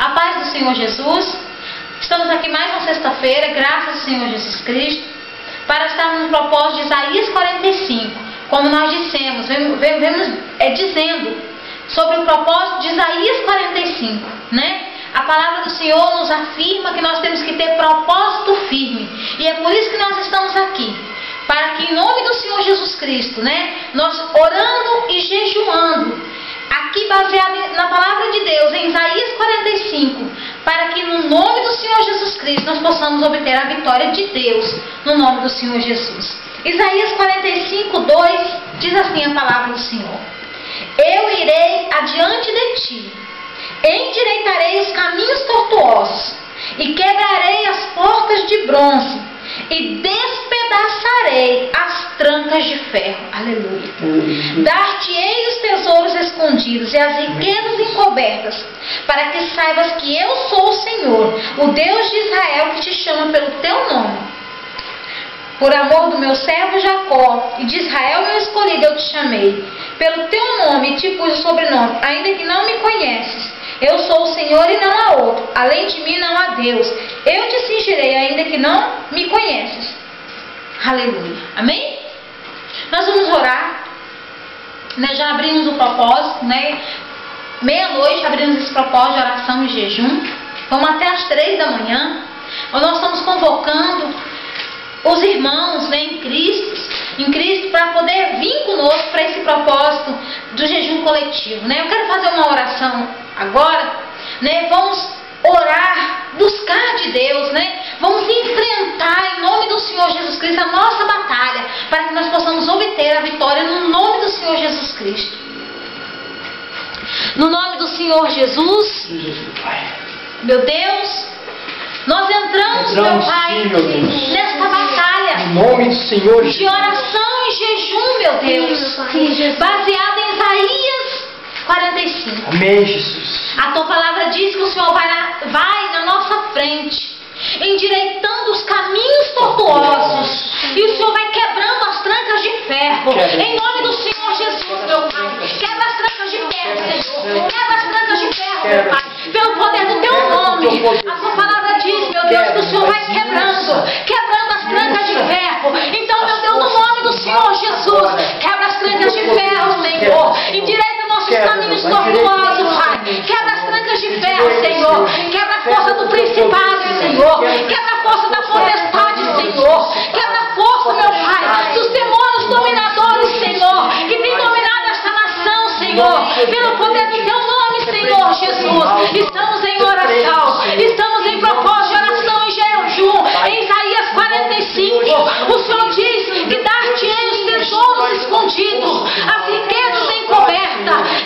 A paz do Senhor Jesus. Estamos aqui mais uma sexta-feira, graças ao Senhor Jesus Cristo, para estarmos no propósito de Isaías 45. Como nós dissemos, vemos dizendo sobre o propósito de Isaías 45, né? A palavra do Senhor nos afirma que nós temos que ter propósito firme. E é por isso que nós estamos aqui. Para que em nome do Senhor Jesus Cristo, né? Nós orando e jejuando. Aqui baseado na palavra de Deus, em Isaías 45. Para que no nome do Senhor Jesus Cristo nós possamos obter a vitória de Deus. No nome do Senhor Jesus. Isaías 45, 2 diz assim a palavra do Senhor: Eu irei adiante de ti, endireitarei os caminhos tortuosos, e quebrarei as portas de bronze, e despedaçarei as trancas de ferro. Aleluia. Dar-te-ei os tesouros escondidos e as riquezas encobertas, para que saibas que eu sou o Senhor, o Deus de Israel, que te chama pelo teu nome. Por amor do meu servo Jacó, e de Israel meu escolhido, eu te chamei. Pelo teu nome te pus o sobrenome, ainda que não me conheces. Eu sou o Senhor e não há outro. Além de mim não há Deus. Eu te cingirei, ainda que não me conheces. Aleluia. Amém? Nós vamos orar. Já abrimos o propósito, né? Meia-noite abrimos esse propósito de oração e jejum. Vamos até as 3 da manhã. Nós estamos convocando os irmãos, né, em Cristo, para poder vir conosco para esse propósito do jejum coletivo, né? Eu quero fazer uma oração agora, né? Vamos orar, buscar de Deus, né? Vamos enfrentar em nome do Senhor Jesus Cristo a nossa batalha, para que nós possamos obter a vitória no nome do Senhor Jesus Cristo. No nome do Senhor Jesus, meu Deus, nós entramos, meu Pai, sim, nesta batalha, em nome do Senhor Jesus, de oração e jejum, meu Deus, baseado em Isaías 45. Amém, Jesus. A tua palavra diz que o Senhor vai na nossa frente, endireitando os caminhos tortuosos, e o Senhor vai quebrando as trancas de ferro. Em nome do Senhor Jesus, meu Pai, quebra as trancas de ferro, Senhor. Quebra as trancas de ferro, meu Pai, pelo poder do teu nome. A tua palavra diz, meu Deus, que o Senhor vai quebrando as trancas de ferro. Então, meu Deus, no nome do Senhor Jesus, quebra as trancas de ferro, Senhor. Endireita nossos caminhos tortuosos, Pai. Quebra as trancas de ferro, Senhor. Quebra a força do principado, Senhor. Quebra a força da potestade, Senhor. Quebra a força, meu Pai, dos demônios dominadores, Senhor, que tem dominado esta nação, Senhor, pelo poder do teu nome, Senhor Jesus. Estamos em oração, estamos em propósito de oração e jejum. Em Isaías 45, o Senhor diz que dar-te-ei os tesouros escondidos, as riquezas encobertas.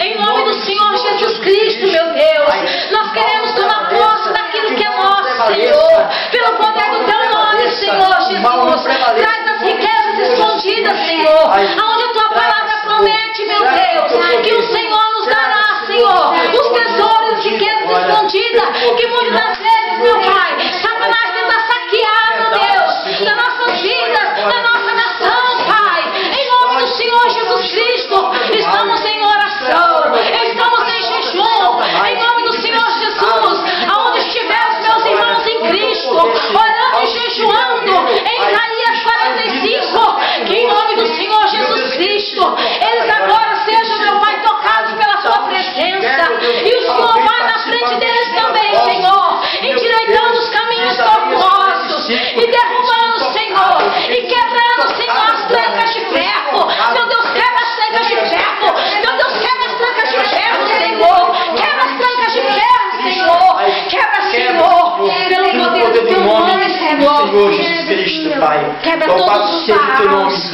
Em nome do Senhor Jesus Cristo, meu Deus, nós queremos tomar posse daquilo que é nosso, Senhor, pelo poder do teu nome, Senhor Jesus. Traz as riquezas escondidas, Senhor, aonde a tua palavra promete, meu Deus, que o Senhor nos dará, Senhor, os tesouros e riquezas escondidas, que muitas das vezes, meu Pai, Satanás tenta saquear, meu Deus, das nossas vidas, da nossa nação, Pai. Em nome do Senhor Jesus Cristo, estamos em oração, estamos em jejum, em nome do Senhor Jesus, aonde estiver os meus irmãos em Cristo, orando e jejuando, em Isaías 45, que em nome do Senhor Jesus Cristo, eles agora sejam, meu Pai, tocados pela sua presença, e o Senhor vai na frente deles também, Senhor, endireitando os caminhos tortuosos, e derrubando, Senhor, e quebrando, Senhor, as trancas de ferro. Meu Deus, quebra as trancas de ferro, meu Deus, quebra as trancas de ferro, Senhor, quebra as trancas de ferro, Senhor, quebra, Senhor, pelo poder do teu nome, Senhor Jesus Cristo, Pai. Quebra todos os barros,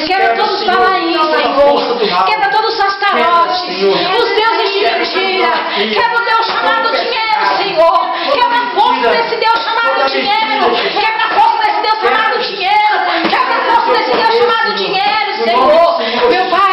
quebra todos os balaíns, Senhor, quebra todos os astarotes, os deuses de mentira, quebra o Deus chamado dinheiro, Senhor, quebra a força desse Deus chamado dinheiro, quebra a força desse Deus chamado dinheiro, quebra a força desse Deus chamado dinheiro, Senhor. Meu Pai,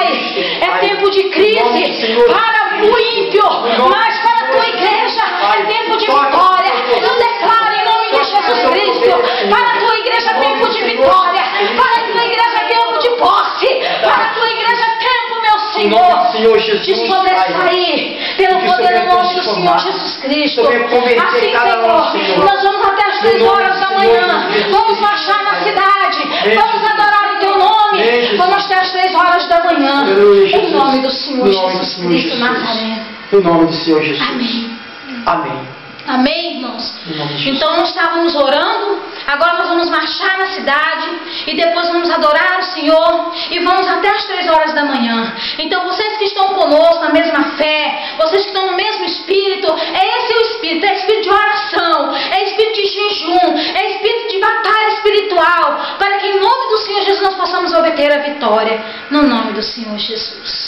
é tempo de crise para o ímpio, mas para a tua igreja é tempo de vitória. Eu declaro em nome de Jesus Cristo, para a tua igreja é tempo de vitória, para a tua igreja é tempo de posse, para a tua igreja é tempo, meu Senhor, Senhor Jesus, de sobressair pelo poder do nome do Senhor Jesus Cristo. Também converter Assim, cada um, Senhor. nós vamos até as 3 horas da manhã. Vamos marchar na cidade. Vamos adorar o Teu nome. Vamos até as 3 horas da manhã. Em nome do Senhor Jesus Cristo Nazareno. Em nome do Senhor Jesus. Amém. Amém. Amém, irmãos? Então nós estávamos orando, agora nós vamos marchar na cidade e depois vamos adorar o Senhor e vamos até as 3 horas da manhã. Então vocês que estão conosco na mesma fé, vocês que estão no mesmo espírito, esse é o espírito, é espírito de oração, é espírito de jejum, é espírito de batalha espiritual, para que em nome do Senhor Jesus nós possamos obter a vitória, no nome do Senhor Jesus.